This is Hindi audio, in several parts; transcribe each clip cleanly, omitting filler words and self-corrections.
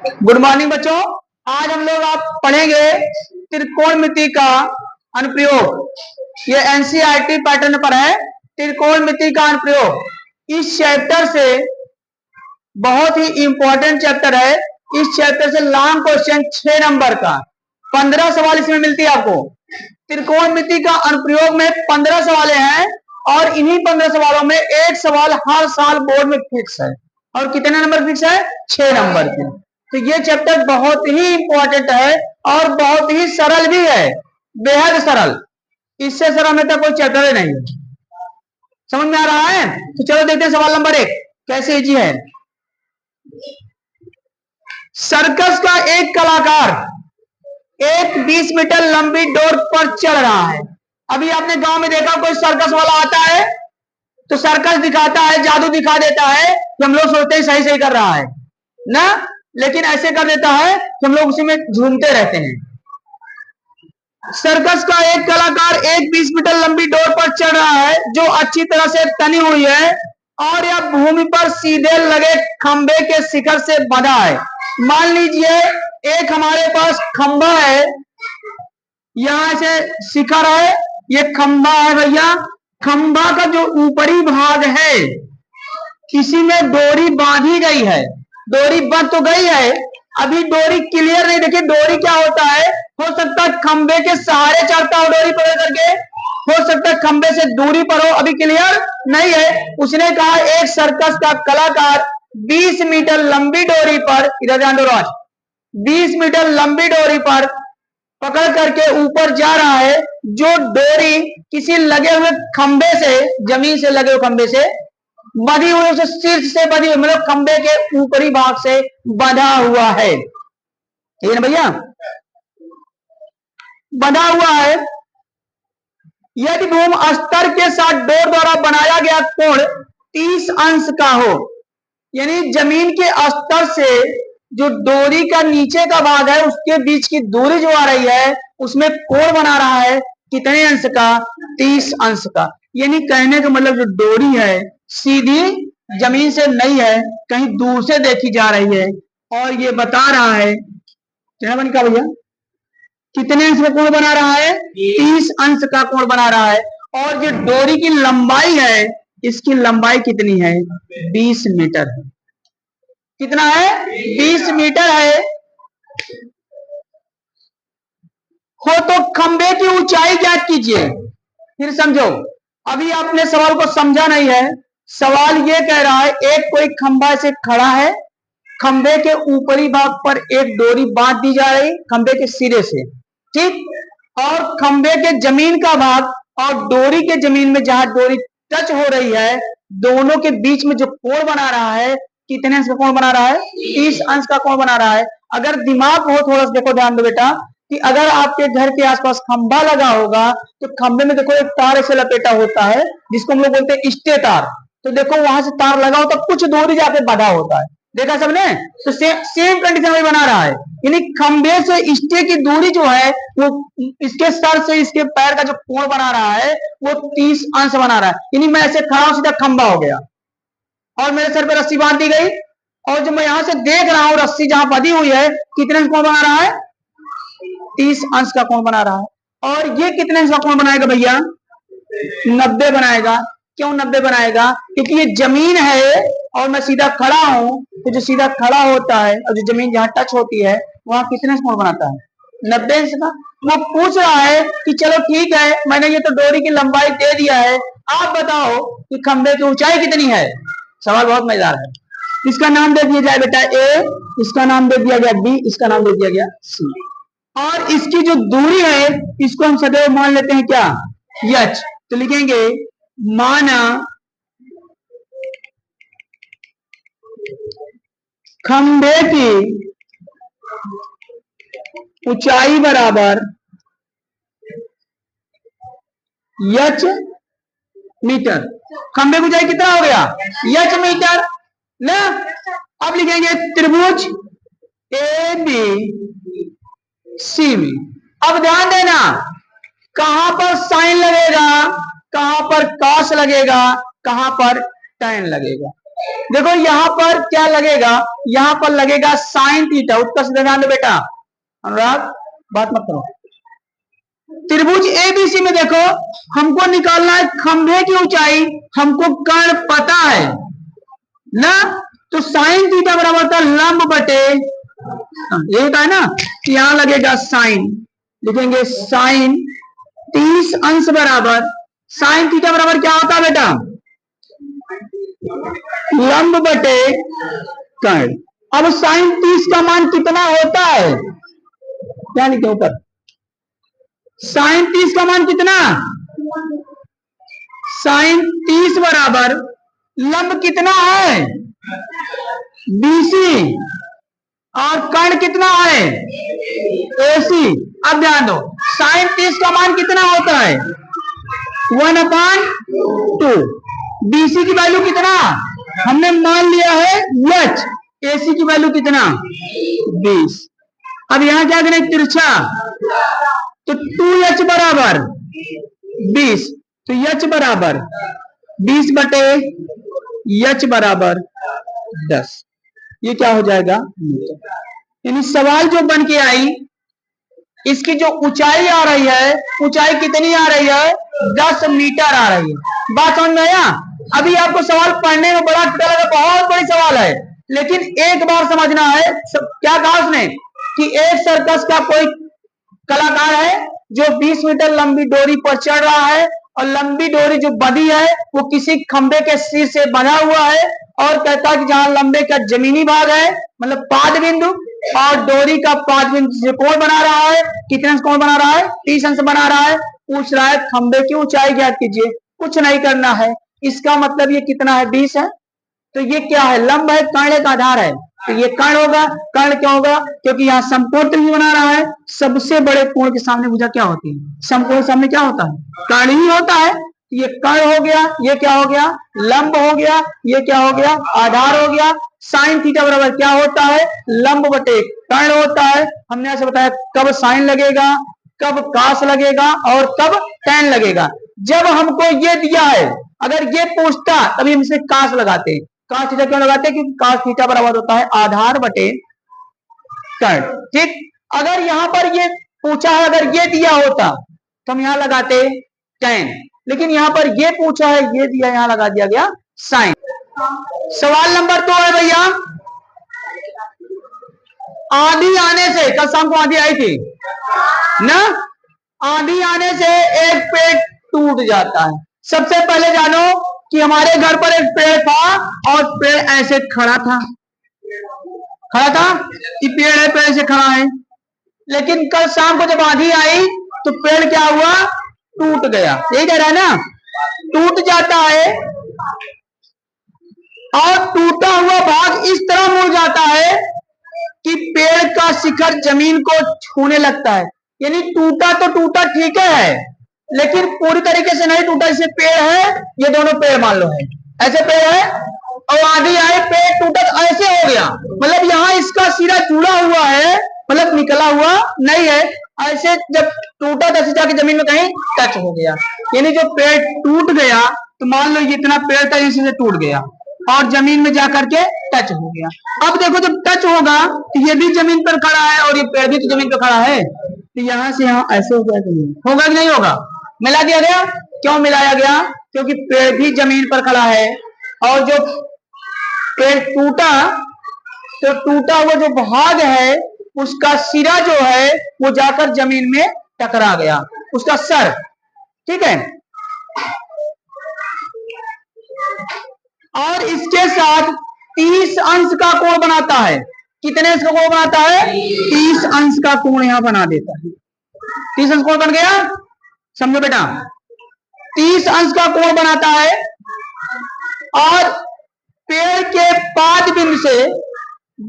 गुड मॉर्निंग बच्चों। आज हम लोग आप पढ़ेंगे त्रिकोणमिति का अनुप्रयोग। ये एनसीईआरटी पैटर्न पर है। त्रिकोणमिति का अनुप्रयोग इस चैप्टर से बहुत ही इंपॉर्टेंट चैप्टर है। इस चैप्टर से लॉन्ग क्वेश्चन 6 नंबर का 15 सवाल इसमें मिलती है आपको। त्रिकोणमिति का अनुप्रयोग में 15 सवाल हैं और इन्हीं 15 सवालों में एक सवाल हर साल बोर्ड में फिक्स है। और कितने नंबर फिक्स है? 6 नंबर के। तो ये चैप्टर बहुत ही इंपॉर्टेंट है और बहुत ही सरल भी है, बेहद सरल। इससे सरल में तो कोई चैप्टर ही नहीं है। समझ में आ रहा है? तो चलो देखते हैं सवाल नंबर 1 कैसे इजी है। सर्कस का एक कलाकार एक 20 मीटर लंबी डोर पर चल रहा है। अभी आपने गांव में देखा कोई सर्कस वाला आता है तो सर्कस दिखाता है, जादू दिखा देता है कि हम लोग सोचते हैं सही सही कर रहा है ना, लेकिन ऐसे कर देता है कि हम लोग उसी में झूमते रहते हैं। सर्कस का एक कलाकार एक 20 मीटर लंबी डोर पर चढ़ रहा है जो अच्छी तरह से तनी हुई है और यह भूमि पर सीधे लगे खंबे के शिखर से बंधा है। मान लीजिए एक हमारे पास खंबा है, यहां से शिखर है, ये खंबा है भैया। खंबा का जो ऊपरी भाग है इसी में डोरी बांधी गई है। डोरी बंध तो गई है, अभी डोरी क्लियर नहीं। देखिए डोरी क्या होता है, हो सकता है खंबे के सहारे चढ़ता हो डोरी पकड़ करके, हो सकता है खंबे से दूरी पर हो, अभी क्लियर नहीं है। उसने कहा एक सर्कस का कलाकार 20 मीटर लंबी डोरी पर, इधर ध्यान दो राज, 20 मीटर लंबी डोरी पर पकड़ करके ऊपर जा रहा है जो डोरी किसी लगे हुए खंबे से, जमीन से लगे हुए खंबे से बंधी हुई, उसे शीर्ष से बंधी हुई, मतलब खंबे के ऊपरी भाग से बंधा हुआ है। ठीक है ना भैया, बंधा हुआ है। यदि भूमि स्तर के साथ डोर द्वारा बनाया गया कोण 30 अंश का हो, यानी जमीन के स्तर से जो डोरी का नीचे का भाग है उसके बीच की दूरी जो आ रही है उसमें कोण बना रहा है कितने अंश का? 30 अंश का। यानी कहने का मतलब जो डोरी है सीधी जमीन से नहीं है, कहीं दूर से देखी जा रही है और ये बता रहा है क्या बन का भैया, कितने अंश का कोण बना रहा है? 30 अंश का कोण बना रहा है। और जो डोरी की लंबाई है इसकी लंबाई कितनी है? 20 मीटर है। कितना है? 20 मीटर है। हो तो खंबे की ऊंचाई ज्ञात कीजिए। फिर समझो, अभी आपने सवाल को समझा नहीं है। सवाल ये कह रहा है एक कोई खंबा से खड़ा है, खंबे के ऊपरी भाग पर एक डोरी बांध दी जा रही खंबे के सिरे से, ठीक, और खंबे के जमीन का भाग और डोरी के जमीन में जहां डोरी टच हो रही है दोनों के बीच में जो कोण बना रहा है कितने अंश का कोण बना रहा है? 30 अंश का कोण बना रहा है। अगर दिमाग हो थोड़ा सा देखो, ध्यान दो बेटा, कि अगर आपके घर के आसपास खंबा लगा होगा तो खंबे में देखो एक तार ऐसे लपेटा होता है जिसको हम लोग बोलते हैं स्टे तार। तो देखो वहां से तार लगा होता, कुछ दूरी जाके बांधा होता है, देखा सबने? तो सेम कंडीशन में बना रहा है। यानी खंबे से स्टे की दूरी जो है वो इसके सर से इसके पैर का जो कोण बना रहा है वो 30 अंश बना रहा है। यानी मैं ऐसे खड़ा हूं, सीधा खंबा हो गया और मेरे सर पे रस्सी बांध दी गई और जो मैं यहां से देख रहा हूं रस्सी जहां बंधी हुई है कितने अंश कोण बना रहा है? 30 अंश का कोण बना रहा है। और ये कितने अंश का कोण बनाएगा भैया? 90 बनाएगा। क्यों 90 बनाएगा? क्योंकि ये जमीन है और मैं सीधा खड़ा हूं, तो जो सीधा खड़ा होता है और जो जमीन जहां टच होती है वहां कितने अंश कोण बनाता है? 90 अंश का। वो पूछ रहा है कि चलो ठीक है, मैंने ये तो डोरी की लंबाई दे दिया है, आप बताओ कि खंबे की ऊंचाई कितनी है। सवाल बहुत मजेदार है। इसका नाम दे दिया जाए बेटा ए, इसका नाम दे दिया गया बी, इसका नाम दे दिया गया सी, और इसकी जो दूरी है इसको हम सदैव मान लेते हैं क्या? यच। तो लिखेंगे माना खंबे की ऊंचाई बराबर यच मीटर। खंबे की ऊंचाई कितना हो गया? यच मीटर ना। अब लिखेंगे त्रिभुज ए बी सी में। अब ध्यान देना कहां पर साइन लगेगा, कहां पर कॉस लगेगा, कहां पर टैन लगेगा। देखो यहां पर क्या लगेगा, यहां पर लगेगा साइन थीटा। उसका सीधा ध्यान दो बेटा, अनुराग बात मत करो। त्रिभुज एबीसी में देखो हमको निकालना है खंभे की ऊंचाई, हमको कर्ण पता है ना, तो साइन थीटा बराबर था लंब बटे, ये होता है ना, यहां लगेगा साइन, लिखेंगे साइन 30 अंश बराबर, साइन थीटा बराबर क्या होता है बेटा, लंब बटे कर्ण। अब साइन 30 का मान कितना होता है, क्या लिखे ऊपर, साइन 30 का मान कितना, साइन 30 बराबर लंब कितना है बीसी, और कर्ण कितना है एसी। अब ध्यान दो साइन 30 का मान कितना होता है 1/2, बीसी की वैल्यू कितना हमने मान लिया है एच, एसी की वैल्यू कितना 20। अब यहां क्या करें तिरछा, तो 2h बराबर 20, तो h बराबर 20 बटे h बराबर 10, ये क्या हो जाएगा मीटर। यानी सवाल जो बन के आई, इसकी जो ऊंचाई आ रही है, ऊंचाई कितनी आ रही है 10 मीटर आ रही है। बात समझ में आया। अभी आपको सवाल पढ़ने में बड़ा छोटा लगा, बहुत बड़ी सवाल है, लेकिन एक बार समझना है। क्या कहा उसने कि एक सर्कस का कोई कलाकार है जो 20 मीटर लंबी डोरी पर चढ़ रहा है, और लंबी डोरी जो बंधी है वो किसी खंबे के सिर से बंधा हुआ है, और कहता है कि जहां लंबे का जमीनी भाग है मतलब पाद बिंदु, और डोरी का पाद बिंदु से कोण बना रहा है, कितने अंश कोण बना रहा है 30 अंश बना रहा है। पूछ रहा है खंबे की ऊंचाई ज्ञात कीजिए, कुछ नहीं करना है, इसका मतलब ये कितना है 20 है, तो ये क्या है लंब है, कर्ण का आधार है, तो ये कर्ण होगा। कर्ण क्यों होगा, क्योंकि यहाँ समकोण त्रिभुज बना रहा है, सबसे बड़े कोण के सामने भुजा क्या होती है, समकोण के सामने क्या होता है कर्ण ही होता है। ये कर्ण हो गया, ये क्या हो गया लंब हो गया, ये क्या हो गया आधार हो गया। साइन थीटा बराबर क्या होता है लंब बटे कर्ण होता है। हमने ऐसे बताया कब साइन लगेगा, कब कास लगेगा, और कब टैन लगेगा। जब हमको ये दिया है, अगर ये पूछता तभी हम इसे कास लगाते, कास थीटा क्यों लगाते हैं, क्योंकि कास थीटा बराबर होता है आधार बटे कर्ण। ठीक, अगर यहां पर ये पूछा है, अगर ये दिया होता तो हम यहां लगाते टैन, लेकिन यहां पर ये पूछा है, ये दिया, यहां लगा दिया गया साइन। सवाल नंबर 2 है भैया, आंधी आने से, कल शाम को आंधी आई थी ना, आंधी आने से एक पेड़ टूट जाता है। सबसे पहले जानो कि हमारे घर पर एक पेड़ था, और पेड़ ऐसे खड़ा था, खड़ा था, ये पेड़ है, पेड़ से खड़ा है, लेकिन कल शाम को जब आंधी आई तो पेड़ क्या हुआ टूट गया, यही कह रहा है ना, टूट जाता है, और टूटा हुआ भाग इस तरह मुड़ जाता है कि पेड़ का शिखर जमीन को छूने लगता है। यानी टूटा तो टूटा ठीक है, लेकिन पूरी तरीके से नहीं टूटा। जैसे पेड़ है, ये दोनों पेड़ मान लो है, ऐसे पेड़ है, और आंधी आई पेड़ टूटा तो ऐसे हो गया, मतलब यहाँ इसका सिरा जुड़ा हुआ है, मतलब निकला हुआ नहीं है, ऐसे जब टूटा तो जाके जमीन में कहीं टच हो गया। यानी जो पेड़ टूट गया तो मान लो इतना पेड़ था, इसी से टूट गया और जमीन में जाकर के टच हो गया। अब देखो जब टच होगा तो ये भी जमीन पर खड़ा है और ये पेड़ भी तो जमीन पर खड़ा है, तो यहां से यहां ऐसे हो जाएगा, होगा कि नहीं होगा, मिला दिया गया। क्यों मिलाया गया, क्योंकि पेड़ भी जमीन पर खड़ा है, और जो पेड़ टूटा तो टूटा हुआ जो भाग है उसका सिरा जो है वो जाकर जमीन में टकरा गया, उसका सर, ठीक है। और इसके साथ 30 अंश का कोण बनाता है। कितने अंश का कोण बनाता है 30 अंश का कोण यहां बना देता है। 30 अंश कोण बन गया, समझो बेटा, 30 अंश का कोण बनाता है, और पेड़ के पाद बिंदु से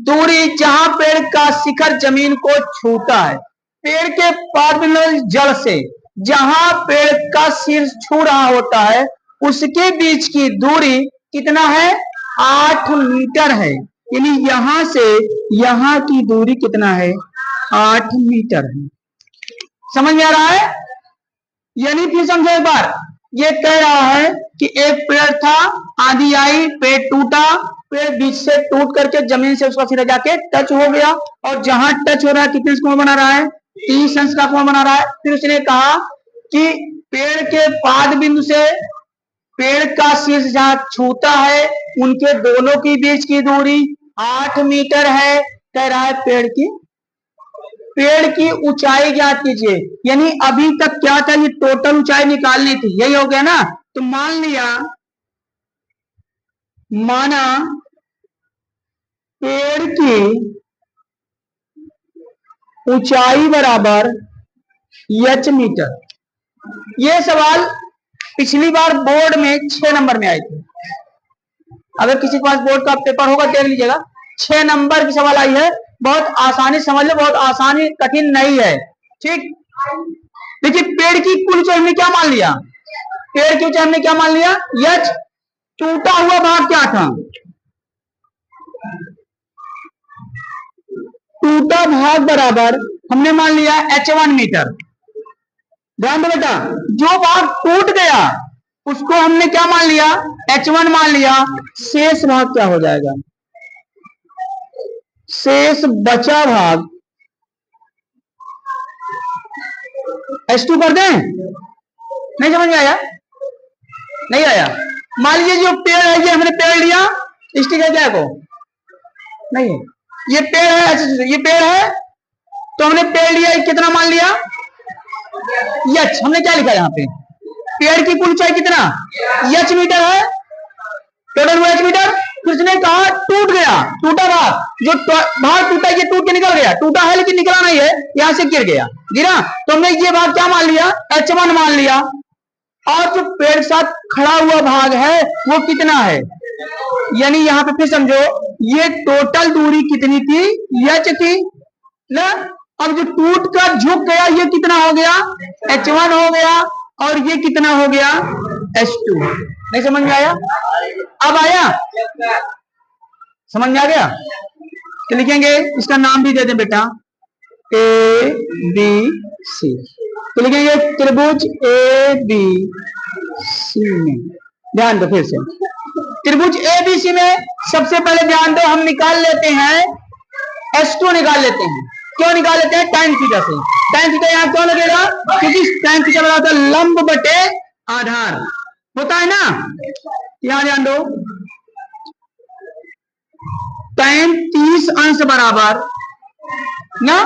दूरी जहां पेड़ का शिखर जमीन को छूता है, पेड़ के पाद बिंदु जड़ से जहां पेड़ का सिर छू रहा होता है उसके बीच की दूरी कितना है 8 मीटर है। यानी यहां से यहां की दूरी कितना है 8 मीटर है। समझ में आ रहा है, यानी फिर समझो एक बार, ये कह रहा है कि एक पेड़ था, आंधी आई, पेड़ टूटा, पेड़ बीच से टूट करके जमीन से उसका सिरा जाके टच हो गया, और जहां टच हो रहा है कितने कोण बना रहा है? 30 अंश का कोण बना रहा है। फिर उसने कहा कि पेड़ के पाद बिंदु से पेड़ का शीर्ष जहां छूता है उनके दोनों के बीच की दूरी 8 मीटर है। कह रहा है पेड़ की ऊंचाई ज्ञात कीजिए। यानी अभी तक क्या था, ये टोटल ऊंचाई निकालनी थी, यही हो गया ना। तो माना पेड़ की ऊंचाई बराबर h मीटर। ये सवाल पिछली बार बोर्ड में 6 नंबर में आए थे। अगर किसी के पास बोर्ड का पेपर होगा देख लीजिएगा, 6 नंबर की सवाल आई है। बहुत आसानी समझ लो, बहुत आसानी, कठिन नहीं है। ठीक, देखिए पेड़ की कुल ऊंचाई हमने क्या मान लिया? पेड़ की ऊंचाई हमने क्या मान लिया? h। टूटा हुआ भाग क्या था? टूटा भाग बराबर हमने मान लिया h1 मीटर। ध्यान दो बेटा, जो भाग टूट गया उसको हमने क्या मान लिया? h1 मान लिया। शेष भाग क्या हो जाएगा? शेष बचा भाग h2 कर दें? नहीं समझ में आया? नहीं आया? मान लीजिए जो पेड़ है, ये हमने पेड़ लिया, स्टिक है क्या को? नहीं है, ये पेड़ है, ये पेड़ है, तो हमने पेड़ लिया, कितना मान लिया? h। हमने क्या लिखा यहाँ पे? पेड़ की कुल ऊंचाई कितना? h मीटर है, टोटल h मीटर। किसने कहा टूट गया? टूटा भाग, जो भाग टूटा ये टूट के निकल गया, टूटा है लेकिन निकला नहीं है, यहां से गिर गया, गिरा, तो हमने ये भाग क्या मान लिया? h1 मान लिया। और जो पेड़ के साथ खड़ा हुआ भाग है वो कितना है? यानी यहां पे फिर समझो, ये टोटल दूरी कितनी थी? h थी ना। अब जो टूट कर झुक गया ये कितना हो गया? h1 हो गया, और ये कितना हो गया? h2। नहीं समझ में आया? अब आया? समझ में आ गया? तो लिखेंगे, इसका नाम भी दे दें बेटा, ए बी सी। तो लिखेंगे त्रिभुज ए बी सी में, ध्यान दो फिर से, त्रिभुज ए बी सी में सबसे पहले ध्यान दो, हम निकाल लेते हैं h2 निकाल लेते हैं। क्यों निकाल लेते हैं? tan थीटा से। tan थीटा यहां क्यों लगेगा? क्योंकि tan थीटा बराबर होता है लंब बटे आधार, होता है ना। यहां ध्यान दो, tan 30 अंश बराबर ना,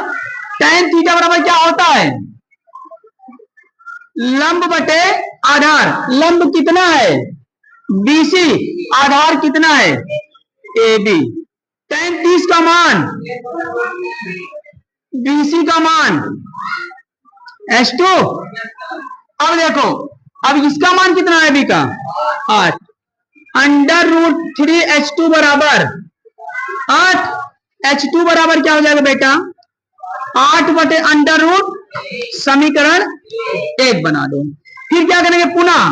tan थीटा बराबर क्या होता है? लंब बटे आधार। लंब कितना है? BC, आधार कितना है? AB। tan 30 का मान, BC का मान h2। अब देखो, अब इसका मान कितना है B का? 8। √3h2 बराबर 8। h2 बराबर क्या हो जाएगा बेटा? 8 बटे √, समीकरण 1 बना दो। फिर क्या करेंगे? पुनः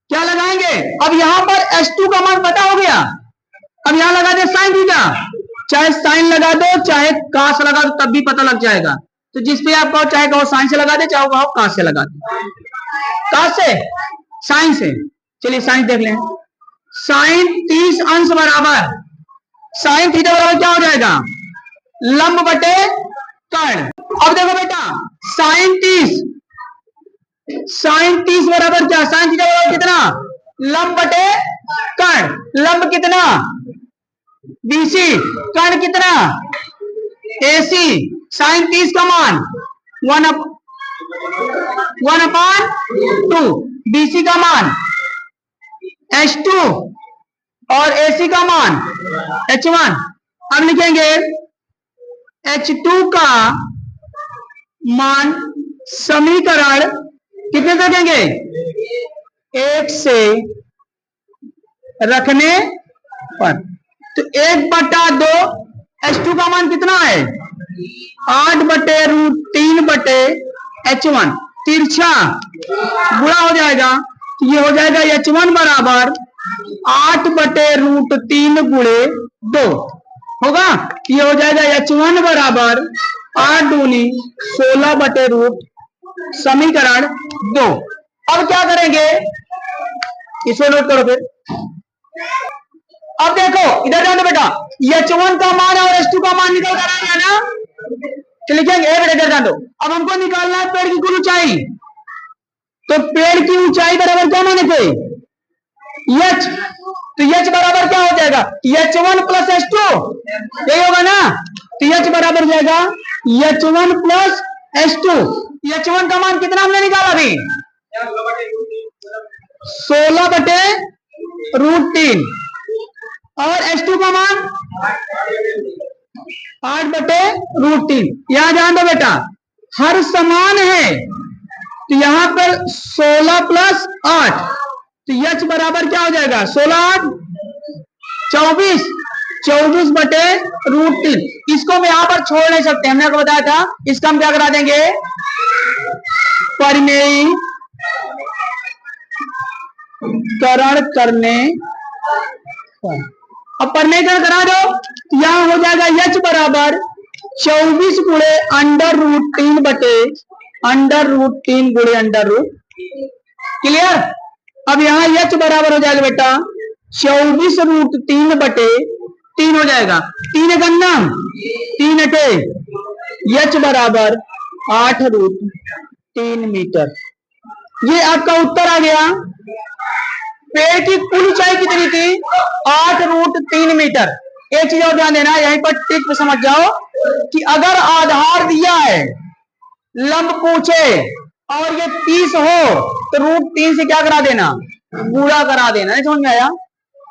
क्या लगाएंगे? अब यहां पर h2 का मान पता हो गया, अब यहां लगा दे साइन थीटा। चाहे साइन लगा दो चाहे काश लगा दो, तब भी पता लग जाएगा। तो जिस पे आप कहो, चाहे कहो साइन से लगा दे, चाहे कहो काश से लगा दे। काश से, साइन से। चलिए साइन देख लें। साइन 30 अंश बराबर, साइन थीटा बराबर क्या हो जाएगा? लंब बटे कर्ण। अब देखो बेटा, साइन 30 बराबर क्या? साइन थीटा बराबर कितना? लंब बटे कर्ण। लंब कितना? BC, कर्ण कितना? AC। साइन 30 का मान 1/2, BC का मान h2 और AC का मान h1। अब लिखेंगे h2 का मान समीकरण कितने रखेंगे? 1 से रखने पर। तो 1/2, h2 का मान कितना है? 8/√3 बटे h1। तिरछा गुणा हो जाएगा, ये हो जाएगा h1 बराबर 8/√3 गुणे 2 होगा। ये हो जाएगा h1 बराबर 8 दूनी 16/√, समीकरण 2। अब क्या करेंगे, इसको नोट करो फिर। अब देखो इधर जाओ बेटा, H1 का मान और H2 का मान निकल कर आएगा ना, तो लिखेंगे बेटा इधर जान दो। अब हमको निकालना है पेड़ की कुल ऊंचाई, तो पेड़ की ऊंचाई बराबर क्या माने थे, H, तो H बराबर क्या हो जाएगा, H1 प्लस H2, यही होगा ना। तो H बराबर हो जाएगा H1 प्लस H2। H1 का मान कितना हमने निकाला अभी, 16/√3, और H2 का मान 8/√3। यहां ध्यान दो बेटा, हर समान है, तो यहां पर 16 प्लस 8, तो H बराबर क्या हो जाएगा, 16 8 24, 24/√3। इसको हम यहां पर छोड़ नहीं सकते, हमने आपको बताया था, इसका हम क्या करा देंगे, परिमेयीकरण करने पर। अब परिमेयीकरण करा दो, यहां हो जाएगा H बराबर 24 गुणे √3 बटे √3 गुणे √। क्लियर। अब यहां H बराबर हो जाएगा बेटा 24√3 बटे 3 हो जाएगा, 3 गन्ना 3 अटे, H बराबर 8√3 मीटर। ये आपका उत्तर आ गया। पेड़ की कुल ऊंचाई कितनी थी, 8√3 मीटर। एक चीज और ध्यान देना, यहीं पर टिक पे समझ जाओ कि अगर आधार दिया है, लंब पूछे और ये 30 हो, तो √3 से क्या करा देना, गुणा करा देना। नहीं समझ में आया,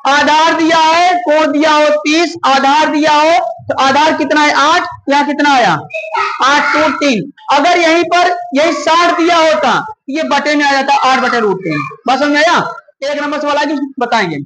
आधार दिया है, कोण दिया हो 30, आधार दिया हो तो आधार कितना है 8, यहाँ कितना आया 8√3। अगर यहीं पर यही 60 दिया होता, ये बटे में आ जाता 8/√3। बस समझ में आया। एक नंबर सवाल आगे बताएंगे।